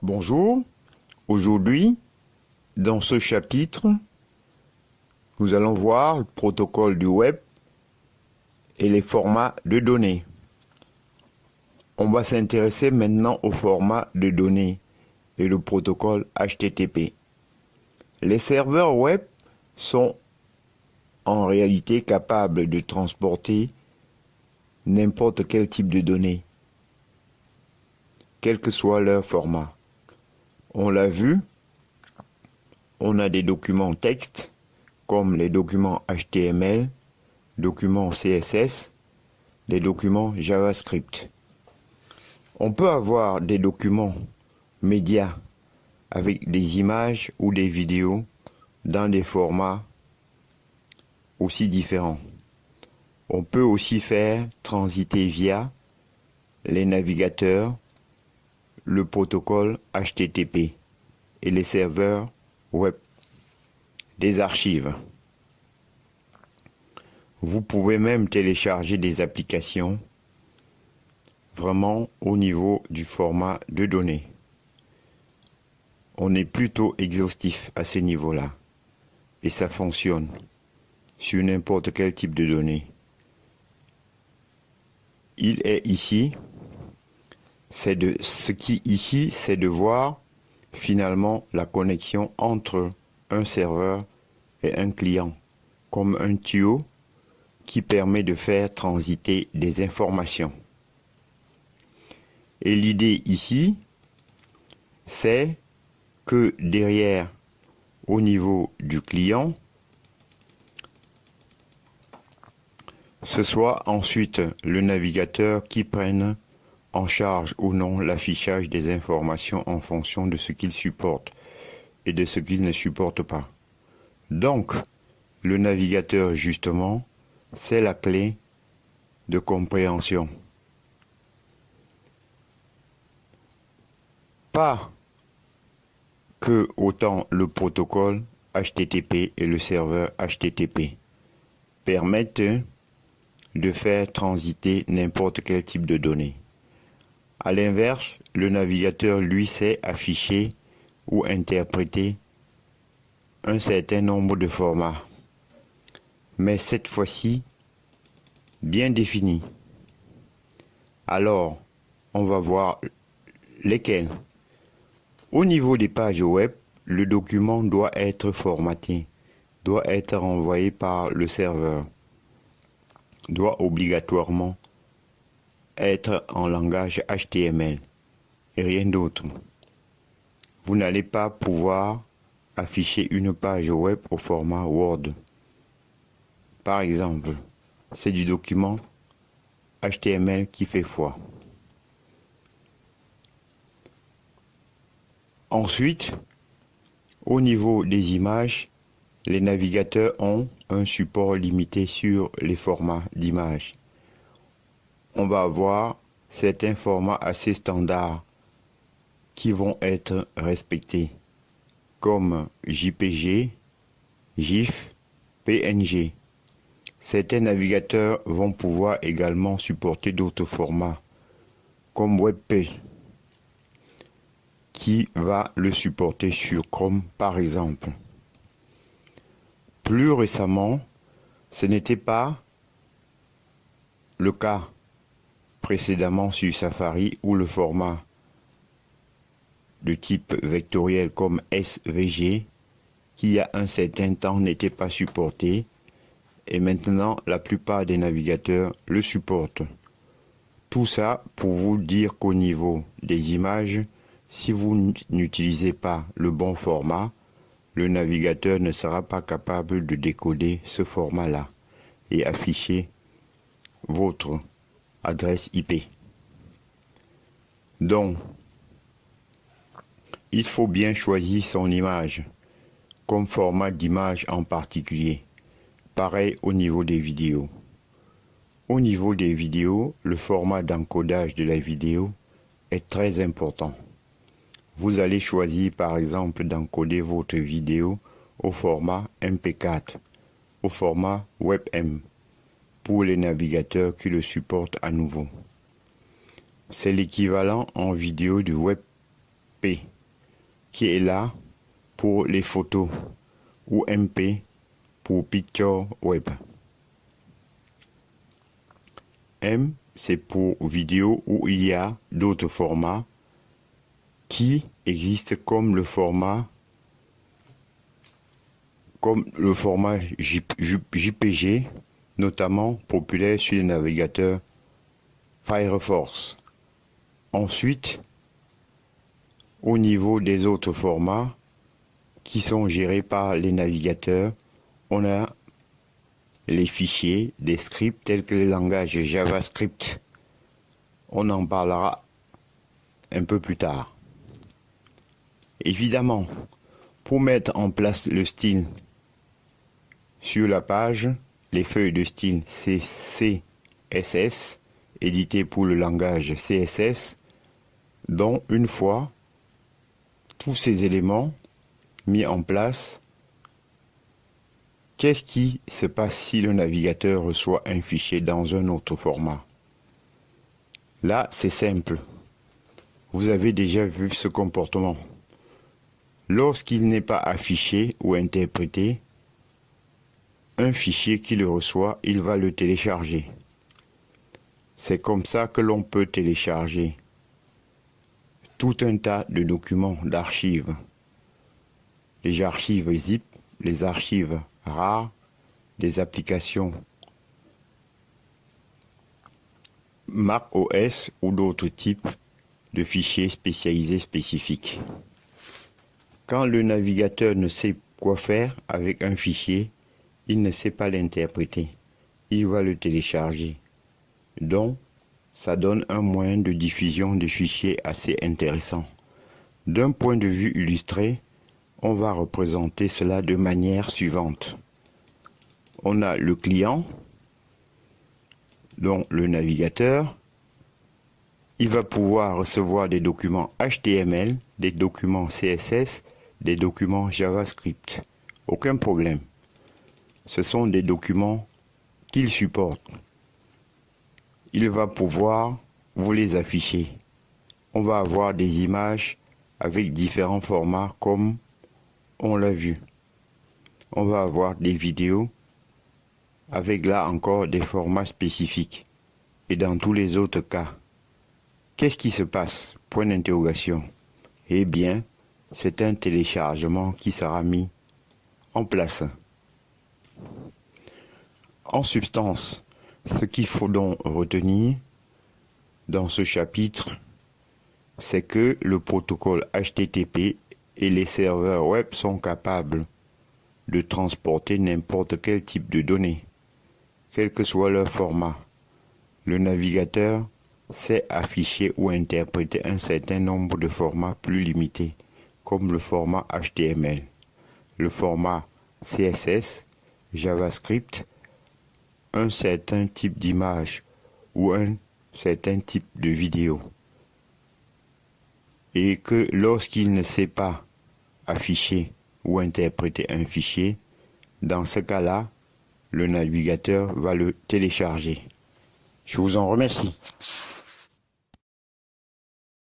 Bonjour, aujourd'hui, dans ce chapitre, nous allons voir le protocole du web et les formats de données. On va s'intéresser maintenant au format de données et le protocole HTTP. Les serveurs web sont en réalité capables de transporter n'importe quel type de données, quel que soit leur format. On l'a vu, on a des documents texte comme les documents HTML, documents CSS, des documents JavaScript. On peut avoir des documents médias avec des images ou des vidéos dans des formats aussi différents. On peut aussi faire transiter via les navigateurs, le protocole HTTP et les serveurs web des archives. Vous pouvez même télécharger des applications vraiment au niveau du format de données. On est plutôt exhaustif à ce niveau-là et ça fonctionne sur n'importe quel type de données. Il est ici, c'est de voir finalement la connexion entre un serveur et un client, comme un tuyau qui permet de faire transiter des informations. Et l'idée ici, c'est que derrière, au niveau du client, ce soit ensuite le navigateur qui prenne en charge ou non l'affichage des informations en fonction de ce qu'il supporte et de ce qu'il ne supporte pas. Donc, le navigateur, justement, c'est la clé de compréhension. Pas que autant le protocole HTTP et le serveur HTTP permettent de faire transiter n'importe quel type de données. À l'inverse, le navigateur, lui, sait afficher ou interpréter un certain nombre de formats, mais cette fois-ci, bien définis. Alors, on va voir lesquels. Au niveau des pages web, le document doit être formaté, doit être renvoyé par le serveur, doit obligatoirement être en langage HTML et rien d'autre. Vous n'allez pas pouvoir afficher une page web au format Word. Par exemple, c'est du document HTML qui fait foi. Ensuite, au niveau des images, les navigateurs ont un support limité sur les formats d'images. On va avoir certains formats assez standards qui vont être respectés, comme JPG, GIF, PNG. Certains navigateurs vont pouvoir également supporter d'autres formats, comme WebP, qui va le supporter sur Chrome par exemple. Plus récemment, ce n'était pas le cas précédemment sur Safari où le format de type vectoriel comme SVG, qui il y a un certain temps n'était pas supporté, et maintenant la plupart des navigateurs le supportent. Tout ça pour vous dire qu'au niveau des images, si vous n'utilisez pas le bon format, le navigateur ne sera pas capable de décoder ce format-là et afficher votre adresse IP. Donc, il faut bien choisir son image, comme format d'image en particulier. Pareil au niveau des vidéos. Au niveau des vidéos, le format d'encodage de la vidéo est très important. Vous allez choisir par exemple d'encoder votre vidéo au format MP4, au format WebM, pour les navigateurs qui le supportent à nouveau. C'est l'équivalent en vidéo du WebP P, qui est là pour les photos, ou MP pour Picture Web. M, c'est pour vidéo, où il y a d'autres formats qui existent comme le format JPG, notamment populaire sur les navigateurs Firefox. Ensuite, au niveau des autres formats qui sont gérés par les navigateurs, on a les fichiers, des scripts tels que le langage JavaScript. On en parlera un peu plus tard. Évidemment, pour mettre en place le style sur la page, les feuilles de style CSS, éditées pour le langage CSS, dont une fois tous ces éléments mis en place, qu'est-ce qui se passe si le navigateur reçoit un fichier dans un autre format? Là, c'est simple. Vous avez déjà vu ce comportement. Lorsqu'il n'est pas affiché ou interprété, un fichier qui le reçoit, il va le télécharger. C'est comme ça que l'on peut télécharger tout un tas de documents, d'archives. Les archives zip, les archives rares, des applications Mac OS ou d'autres types de fichiers spécialisés spécifiques. Quand le navigateur ne sait quoi faire avec un fichier, il ne sait pas l'interpréter. Il va le télécharger. Donc, ça donne un moyen de diffusion de fichiers assez intéressant. D'un point de vue illustré, on va représenter cela de manière suivante. On a le client, donc le navigateur. Il va pouvoir recevoir des documents HTML, des documents CSS, des documents JavaScript. Aucun problème. Ce sont des documents qu'il supporte. Il va pouvoir vous les afficher. On va avoir des images avec différents formats comme on l'a vu. On va avoir des vidéos avec là encore des formats spécifiques. Et dans tous les autres cas, qu'est-ce qui se passe? Point d'interrogation. Eh bien, c'est un téléchargement qui sera mis en place. En substance, ce qu'il faut donc retenir dans ce chapitre, c'est que le protocole HTTP et les serveurs web sont capables de transporter n'importe quel type de données, quel que soit leur format. Le navigateur sait afficher ou interpréter un certain nombre de formats plus limités, comme le format HTML, le format CSS, JavaScript, un certain type d'image ou un certain type de vidéo. Et que lorsqu'il ne sait pas afficher ou interpréter un fichier, dans ce cas-là, le navigateur va le télécharger. Je vous en remercie.